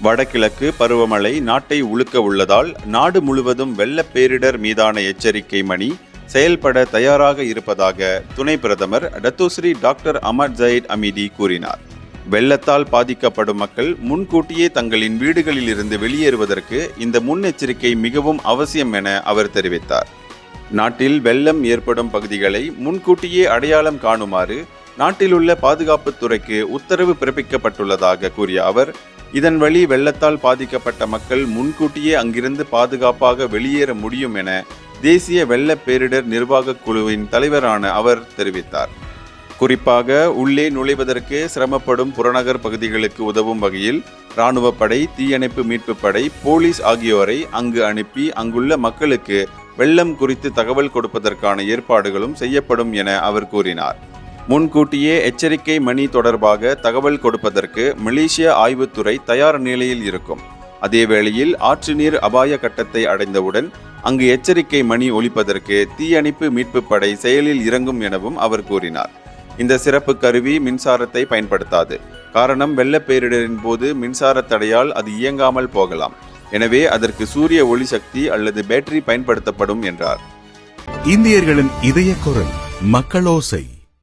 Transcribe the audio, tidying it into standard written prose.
வடகிழக்கு பருவமழை நாட்டை உலுக்க உள்ளதால் நாடு முழுவதும் வெள்ள பேரிடர் மீதான எச்சரிக்கை மணி செயல்பட தயாராக இருப்பதாக துணை பிரதமர் டத்தோஸ்ரீ டாக்டர் அமர் ஜயீத் அமீடி கூறினார். வெள்ளத்தால் பாதிக்கப்படும் மக்கள் முன்கூட்டியே தங்களின் வீடுகளில் இருந்து வெளியேறுவதற்கு இந்த முன்னெச்சரிக்கை மிகவும் அவசியம் என அவர் தெரிவித்தார். நாட்டில் வெள்ளம் ஏற்படும் பகுதிகளை முன்கூட்டியே அடையாளம் காணுமாறு நாட்டிலுள்ள பாதுகாப்புத்துறைக்கு உத்தரவு பிறப்பிக்கப்பட்டுள்ளதாக கூறிய அவர், இதன் வழி வெள்ளத்தால் பாதிக்கப்பட்ட மக்கள் முன்கூட்டியே அங்கிருந்து பாதுகாப்பாக வெளியேற முடியும் என தேசிய வெள்ள பேரிடர் நிர்வாக குழுவின் தலைவரான அவர் தெரிவித்தார். குறிப்பாக உள்ளே நுழைவதற்கு சிரமப்படும் புறநகர் பகுதிகளுக்கு உதவும் வகையில் இராணுவப்படை, தீயணைப்பு மீட்பு படை, போலீஸ் ஆகியோரை அங்கு அனுப்பி அங்குள்ள மக்களுக்கு வெள்ளம் குறித்து தகவல் கொடுப்பதற்கான ஏற்பாடுகளும் செய்யப்படும் என அவர் கூறினார். முன்கூட்டியே எச்சரிக்கை மணி தொடர்பாக தகவல் கொடுப்பதற்கு மலேசிய ஆய்வுத்துறை தயார் நிலையில் இருக்கும். அதேவேளையில் ஆற்று நீர் அபாய கட்டத்தை அடைந்தவுடன் அங்கு எச்சரிக்கை மணி ஒலிப்பதற்கு தீயணைப்பு மீட்பு படை செயலில் இறங்கும் எனவும் அவர் கூறினார். இந்த சிறப்பு கருவி மின்சாரத்தை பயன்படுத்தாது. காரணம், வெள்ள பேரிடரின் போது மின்சார தடையால் அது இயங்காமல் போகலாம். எனவே அதற்கு சூரிய ஒளி சக்தி அல்லது பேட்டரி பயன்படுத்தப்படும் என்றார். இந்தியர்களின் இதய குரல் மக்களோசை.